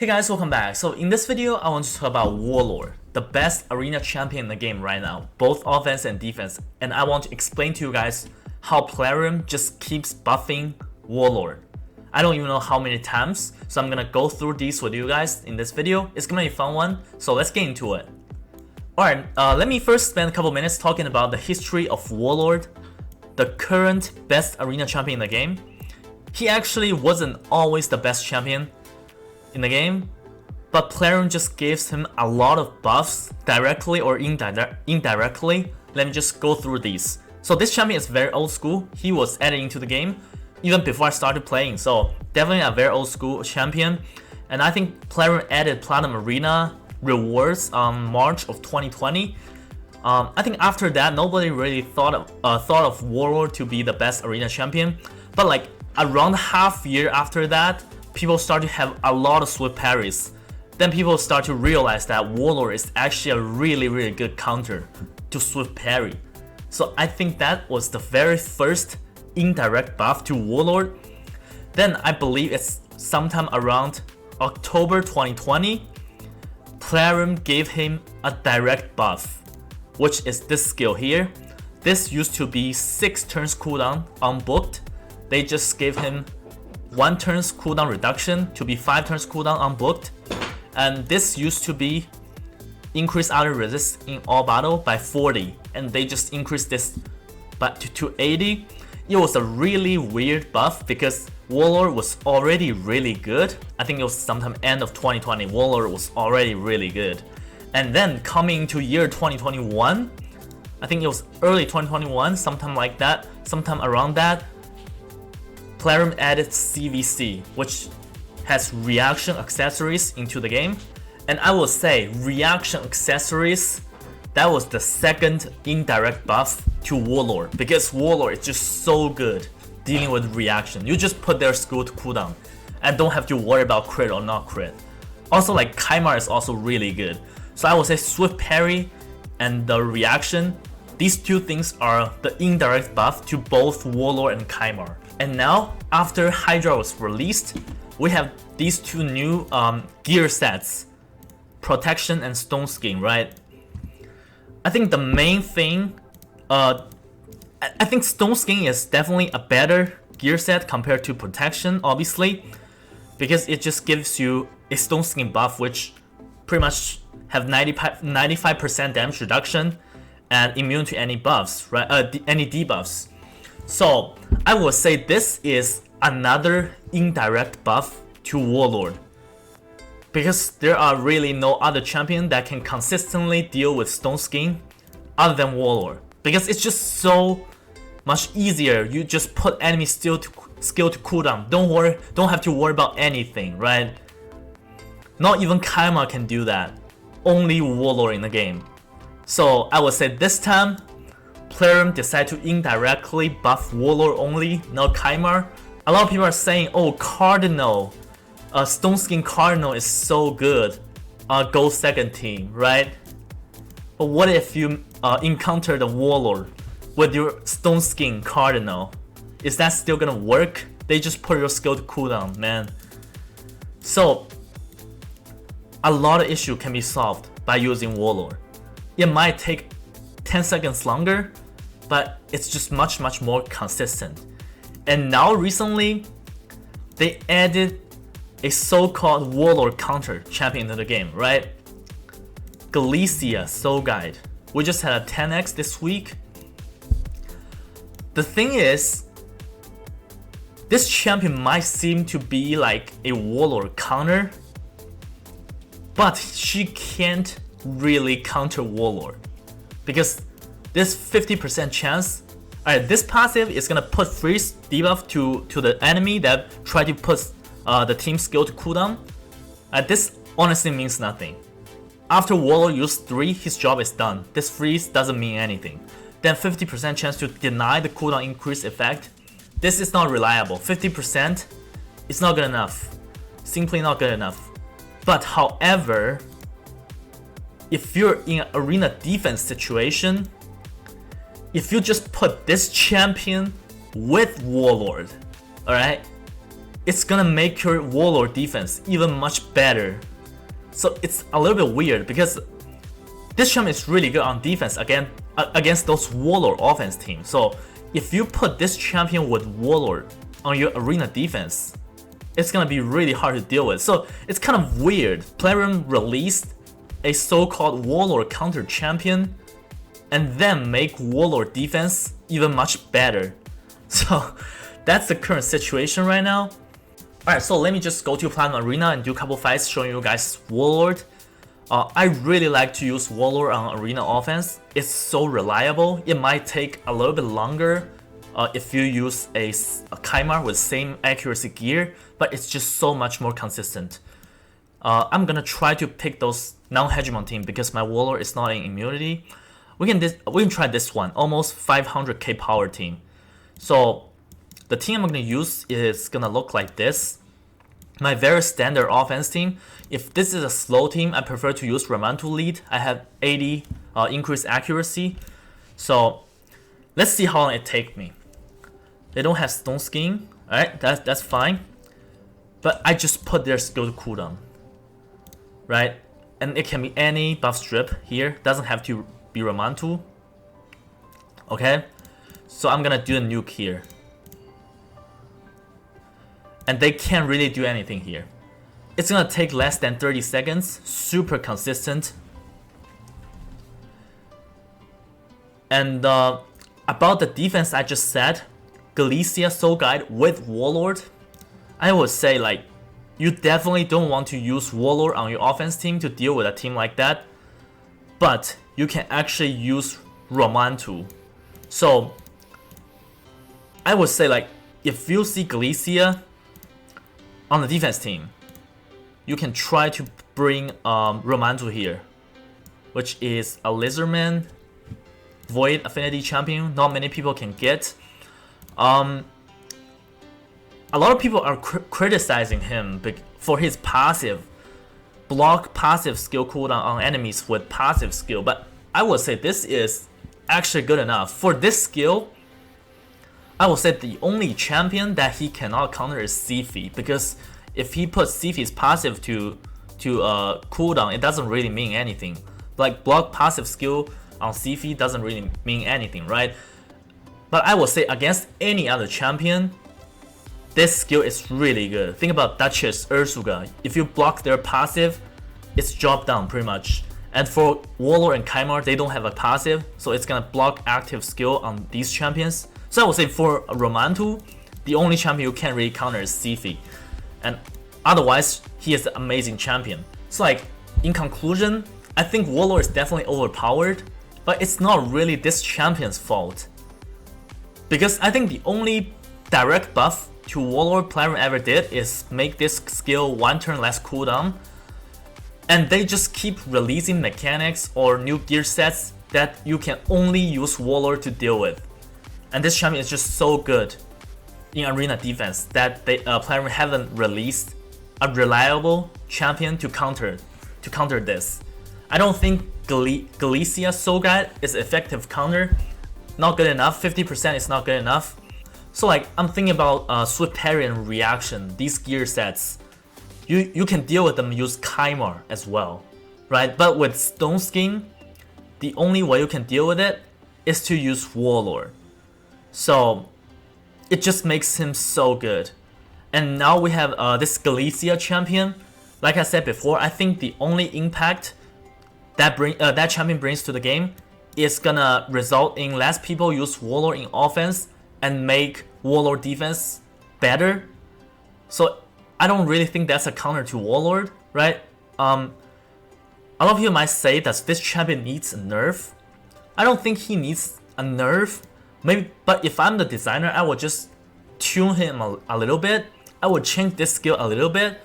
Hey guys, welcome back. So in this video, I want to talk about Warlord, the best arena champion in the game right now, both offense and defense. And I want to explain to you guys how Plarium just keeps buffing Warlord. I don't even know how many times, so I'm gonna go through these with you guys in this video. It's gonna be a fun one, so let's get into it. Alright, let me first spend a couple minutes talking about the history of Warlord, the current best arena champion in the game. He actually wasn't always the best champion in the game, but Plarium just gives him a lot of buffs directly or indirectly. Let me just go through these. So this champion is very old school. He was added into the game even before I started playing, so definitely a very old school champion. And I think Plarium added Platinum Arena rewards March of 2020. I think after that nobody really thought of Warlord to be the best arena champion, but like around half year after that, people start to have a lot of swift parries. Then people start to realize that Warlord is actually a really good counter to swift parry. So I think that was the very first indirect buff to Warlord. Then I believe it's sometime around October 2020, Plarium gave him a direct buff, which is this skill here. This used to be 6 turns cooldown unbooked. They just gave him 1 turns cooldown reduction to be 5 turns cooldown unbooked, and this used to be increase auto resist in all battle by 40, and they just increased this to 80. It was a really weird buff because Warlord was already really good. I think it was sometime end of 2020. Warlord was already really good, and then coming to year 2021, I think it was early 2021, sometime like that, sometime around that, Plarium added CVC, which has reaction accessories into the game. And I will say, reaction accessories, that was the second indirect buff to Warlord, because Warlord is just so good dealing with reaction. You just put their skill to cooldown and don't have to worry about crit or not crit. Also, like Kaimar is also really good. So I would say swift parry and the reaction, these two things are the indirect buff to both Warlord and Kaimar. And now, after Hydra was released, we have these two new gear sets, Protection and Stone Skin, right? I think the main thing, I think Stone Skin is definitely a better gear set compared to Protection, obviously, because it just gives you a Stone Skin buff, which pretty much have 95% damage reduction and immune to any buffs, right? Any debuffs. So I would say this is another indirect buff to Warlord, because there are really no other champion that can consistently deal with Stone Skin other than Warlord, because it's just so much easier. You just put enemy skill to cooldown. Don't have to worry about anything, right? Not even Kaima can do that. Only Warlord in the game. So I would say this time Plarium decided to indirectly buff Warlord only, not Kaimar. A lot of people are saying, oh, Cardinal, Stone Skin Cardinal is so good, go second team, right? But what if you encounter the Warlord with your Stone Skin Cardinal? Is that still gonna work? They just put your skill to cooldown, man. So a lot of issue can be solved by using Warlord. It might take 10 seconds longer, but it's just much more consistent. And now recently, they added a so-called Warlord counter champion into the game, right? Galicia Soul Guide. We just had a 10x this week. The thing is, this champion might seem to be like a Warlord counter, but she can't really counter Warlord, because this 50% chance, this passive is gonna put freeze debuff to the enemy that try to put the team skill to cooldown. This honestly means nothing. After Warlord used 3, his job is done. This freeze doesn't mean anything. Then 50% chance to deny the cooldown increase effect. This is not reliable. 50% is not good enough. Simply not good enough. But however, if you're in an arena defense situation, if you just put this champion with Warlord, alright, it's gonna make your Warlord defense even much better. So it's a little bit weird because this champion is really good on defense against those Warlord offense teams. So if you put this champion with Warlord on your arena defense, it's gonna be really hard to deal with. So it's kind of weird. Plarium released a so-called Warlord counter champion and then make Warlord defense even much better. So that's the current situation right now. Alright, so let me just go to Plarium Arena and do a couple fights showing you guys Warlord. I really like to use Warlord on arena offense. It's so reliable. It might take a little bit longer if you use a Kymar with same accuracy gear, but it's just so much more consistent. I'm gonna try to pick those non-hegemon team because my Warlord is not in immunity. We can try this one, almost 500k power team. So the team I'm gonna use is gonna look like this. My very standard offense team. If this is a slow team, I prefer to use Ramantu lead. I have 80 increased accuracy. So let's see how long it takes me. They don't have stone skin. Alright, that's fine. But I just put their skill to cooldown. Right? And it can be any buff strip here. Doesn't have to be Ramantu. Okay? So I'm gonna do a nuke here. And they can't really do anything here. It's gonna take less than 30 seconds. Super consistent. And about the defense I just said, Galicia Soul Guide with Warlord, I would say like you definitely don't want to use Warlord on your offense team to deal with a team like that. But you can actually use Ramantu. So I would say like if you see Galicia on the defense team, you can try to bring Ramantu here, which is a Lizardman Void Affinity champion. Not many people can get. A lot of people are criticizing him for his passive block passive skill cooldown on enemies with passive skill, but I would say this is actually good enough. For this skill, I would say the only champion that he cannot counter is Sifi, because if he puts Sifi's passive to cooldown, it doesn't really mean anything. Like block passive skill on Sifi doesn't really mean anything, right? But I would say against any other champion, this skill is really good. Think about Duchess, Ursuga. If you block their passive, it's drop down pretty much. And for Warlord and Kymar, they don't have a passive, so it's gonna block active skill on these champions. So I would say for Ramantu, the only champion you can't really counter is Sifi. And otherwise, he is an amazing champion. So like, in conclusion, I think Warlord is definitely overpowered, but it's not really this champion's fault. Because I think the only direct buff to Warlord Plarium ever did is make this skill 1 turn less cooldown. And they just keep releasing mechanics or new gear sets that you can only use Warlord to deal with. And this champion is just so good in arena defense that Plarium haven't released a reliable champion to counter this. I don't think Galicia Soul Guide is effective counter. Not good enough. 50% is not good enough. So like I'm thinking about Swift Parry and Reaction. These gear sets, you can deal with them. Use Kymar as well, right? But with Stone Skin, the only way you can deal with it is to use Warlord. So it just makes him so good. And now we have this Galicia champion. Like I said before, I think the only impact that champion brings to the game is gonna result in less people use Warlord in offense and make Warlord defense better. So I don't really think that's a counter to Warlord, right? A lot of you might say that this champion needs a nerf. I don't think he needs a nerf. Maybe, but if I'm the designer, I would just tune him a little bit. I would change this skill a little bit.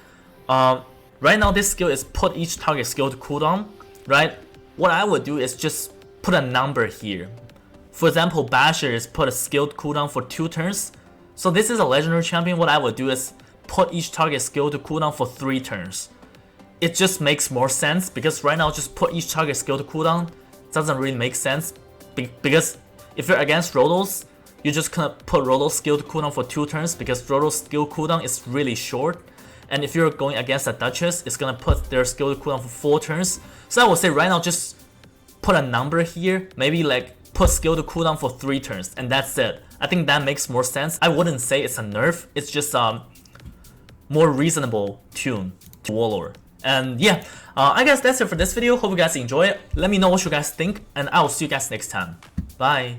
Right now, this skill is put each target skill to cooldown, right? What I would do is just put a number here. For example, Basher is put a skilled cooldown for 2 turns. So this is a legendary champion. What I would do is put each target skill to cooldown for 3 turns. It just makes more sense because right now just put each target skill to cooldown doesn't really make sense because if you're against Rotos, you just gonna put Rolo's skill cooldown for 2 turns because Rolo's skill cooldown is really short. And if you're going against a Duchess, it's gonna put their skill cooldown for 4 turns. So I would say right now just put a number here, maybe like put skill to cooldown for 3 turns, and that's it. I think that makes more sense. I wouldn't say it's a nerf, it's just more reasonable tune to Warlord. And yeah, I guess that's it for this video. Hope you guys enjoy it. Let me know what you guys think, and I'll see you guys next time. Bye.